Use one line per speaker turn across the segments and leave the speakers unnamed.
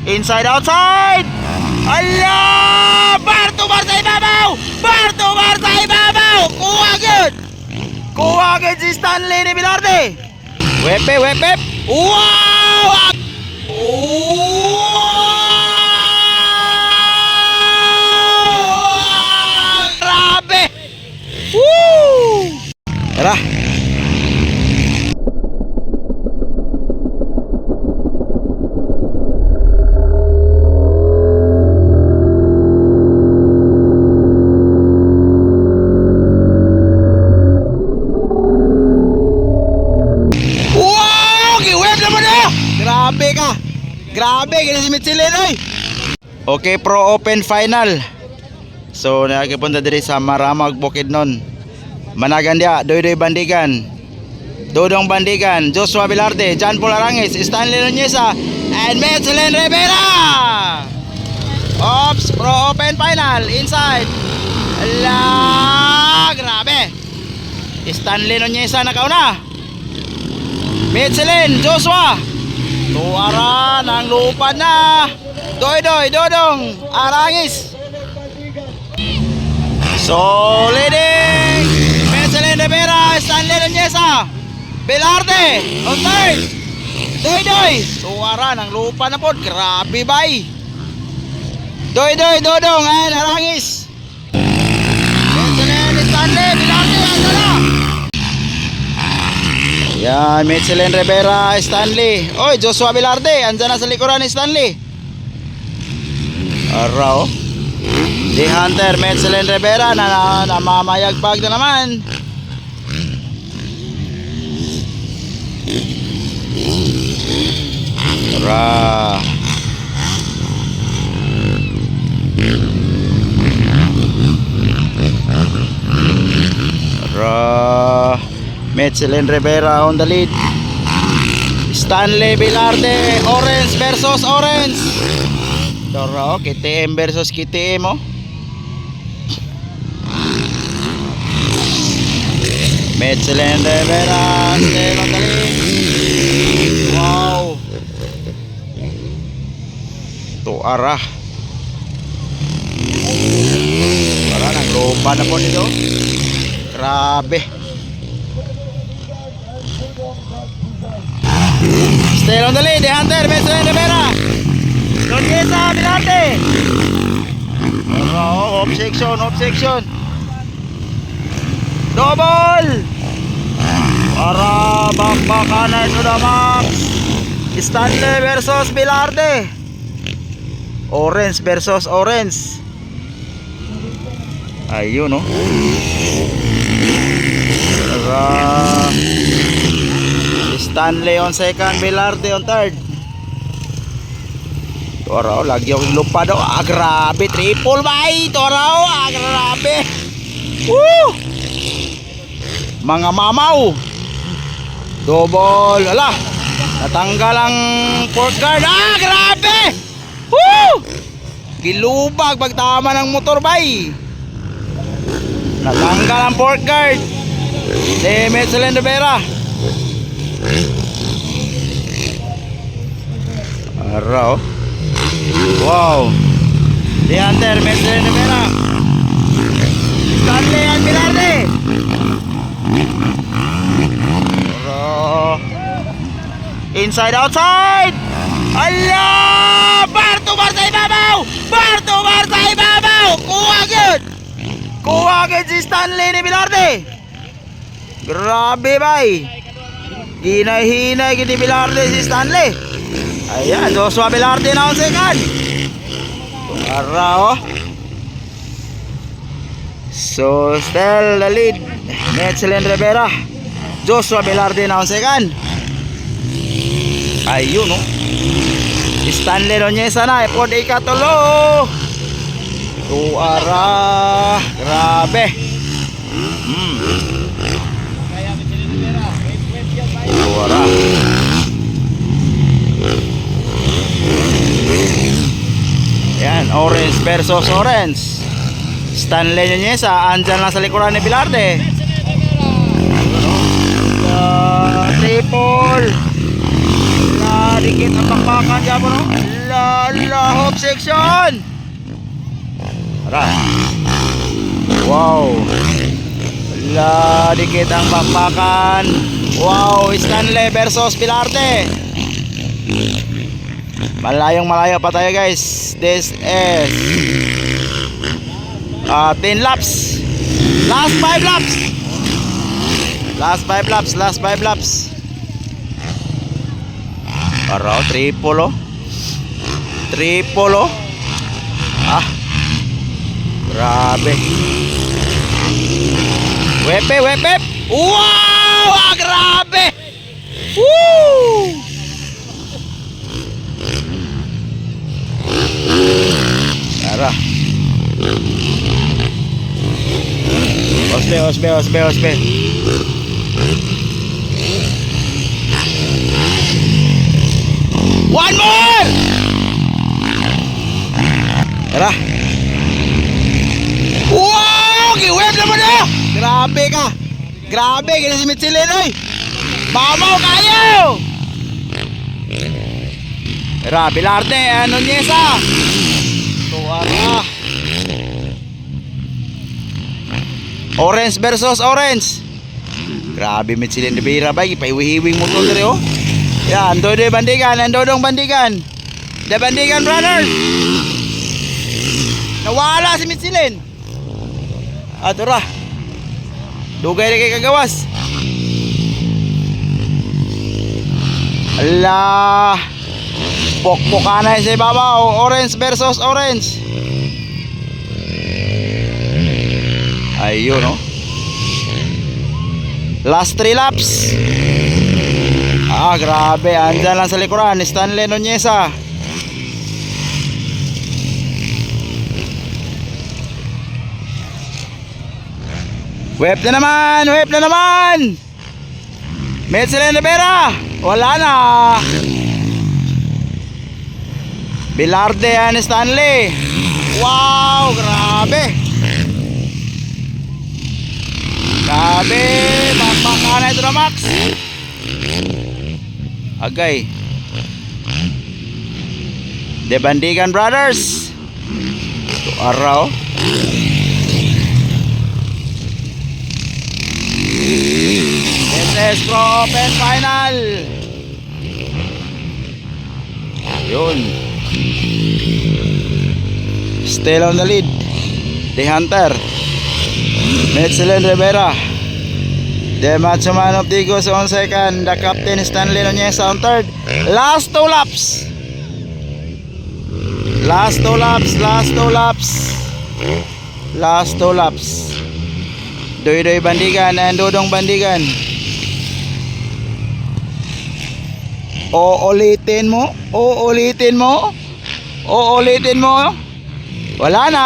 Inside, outside. Allah! Bar to bar sa ibabaw! Bar to bar sa ibabaw! Kuha agad! Kuha agad si Stanley ni Velarde! Wepe, wepe! Wow! Grabe! Woo! Tara! Grabe ka! Grabe! Kinasimit sila oy! Okay, Pro Open Final. So, nakapunta diri sa Maramag, Bukidnon. Managan dia, Doy Bandigan, Dodong Bandigan, Joshua Velarde, John Paul Arangis, Stanley Nuneza, and Metzelin Rivera! Ops! Pro Open Final. Inside. Ala! Grabe! Stanley Nuneza nakauna. Metzelin, Joshua. Tuara ng lupad na. Dodong Arangis. So leading Metzelin Rivera, Stanley Nuneza, Velarde on third. Tuara ng lupad na po. Grabe bay. Dodong and Arangis. Metzelin, Stanley, Velarde, ando na. Yan, Metzelin Rivera, Stanley. Oy, Joshua Velarde, andyan na sa likuran ni Stanley. Araw. The Hunter, Metzelin Rivera na namamayagpag na naman. Tara. Metzelin Rivera on the lead. Stanley Velarde, orange versus orange. Tara, KTM versus KTM oh. Metzelin Rivera still on the lead. Wow. Tuara. Para nang lupa na po dito. Grabe. Still on the lead, The Hunter, Metzelin Rivera, Nuneza, Velarde. Off section. Double. Para bakbakan na ito na Max. Stanley versus Velarde. Orange versus orange. Ayun no. Stanley on second, Velarde on third. Torao, lagi akong lupa daw. Grabe, triple bay. Torao, grabe. Woo! Mga mamaw. Double. Ala, natanggal ang port guard. Grabe. Woo! Gilubag pagtama ng motor bay. Natanggal ang port guard. De Metzelin Rivera. Araw. Wow. The Hunter, Metzelin Rivera, Stanley and Velarde. Araw. Inside, outside. Allah! Bar to bar sa ibabaw! Bar to bar sa ibabaw! Kuha agad si Stanley ni Velarde. Grabe bay. Hinay-hinay ni Velarde si Stanley. Ayan, Joshua Velarde na on second. Para oh. So still the lead, Metzelin Rivera, Joshua Velarde na on second. Ayun oh. Stanley Nuneza na ipod ikatulo. Tuara. Grabe. Tuara. Yan, orange versus orange. Stanley Nuneza andyan lang sa likuran ni Velarde. Triple. Dikit ang bakbakan dyan po no. section. Tara. Wow. Wala, dikit ang bakbakan. Wow, Stanley versus Pilarte. Malayo pa tayo guys. This is 10 laps. Last 5 laps. Last 5 laps. Para triple. Ah. Grabe. Wepe. Wow, grabe. Woo! Tara. Osbe. One more! Tara. Wow! Giweb naman na! Grabe ka! Grabe! Kaya si Michelin oy! Mamaw kayo! Tara, Pilarte, Nonyesa! Tuwara! Orange versus orange. Grabe Michelin de Beira ba, ipaiwihiwing motor dire oh. Yan, Dodoy Bandigan, and Dodong Bandigan. The Bandigan Brothers. Nawala si Michelin. Atura. Dugay na kay kagawas. Ala. Pokpokanay sa ibabaw. Orange versus orange. Ayun oh. Last 3 laps. Grabe, andyan lang sa likuran Stanley Nonyesa. Web na naman. Michelin de Beira. Wala na. Pilarte and Stanley. Wow, grabe. Bakbakan ito na Max. Agay. The Bandigan Brothers. Ito araw. This is Pro Open Final. Yun. Still on the lead, the Hunter, Michelin Rivera. The Macho Man of Digos on second. The Captain Stanley Nonyesa on third. Last 2 laps. Dodoy Bandigan and Dodong Bandigan. Uulitin mo. Wala na.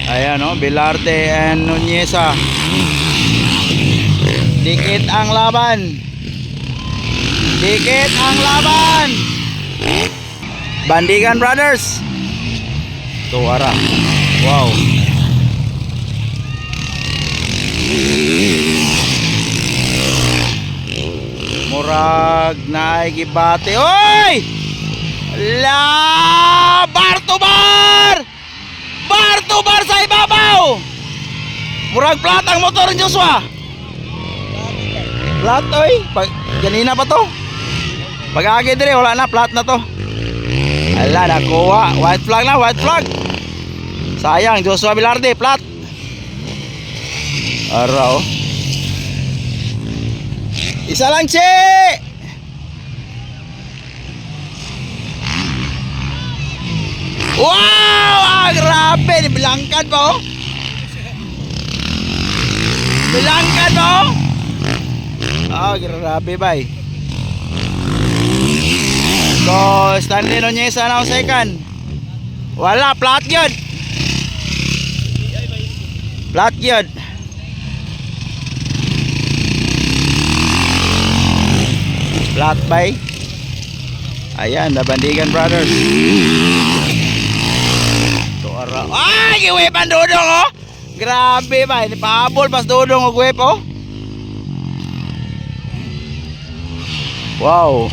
Ayan o, Pilarte and Nonyesa. Dikit ang laban. Bandigan Brothers. Tuwara. Wow. Murag na gibate. Oy! La! Bar to bar sa ibabaw. Murag plat ang motor ni Joshua. Plat oy. Ganina pa to. Pag-agi dire wala na, plat na to. Ala, nakuha. White flag. Sayang, Joshua Pilarte, plat. Araw. Isa lang, Che. Wow! Grabe, nibilangkan po. Grabe bay. So, Stanley Nonyesa na second. Wala, plat yun. Plat bay. Ayan, the Bandigan Brothers. Ay, giwepan Dodong oh. Grabe ba, pahabol pas Dodong og wep oh. Wow.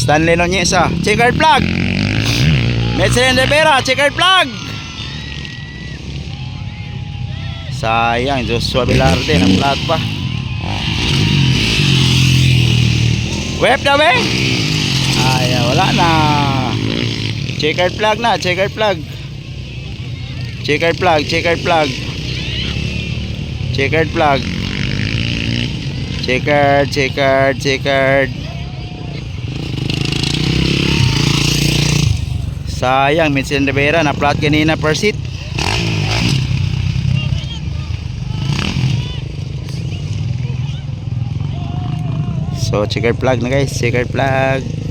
Stanley Nonyesa, checkered flag. Metzelin Rivera, checkered flag. Sayang, Joshua Velarde, ang flag pa. Web na ba? Ay, wala na. Checkered flag na, checkered flag. Checkered flag, checkered flag. Checkered flag. Checkered, checkered, checkered. Sayang, Metzelin Rivera, na-flat kanina per seat. So, checkered flag na guys, checkered flag.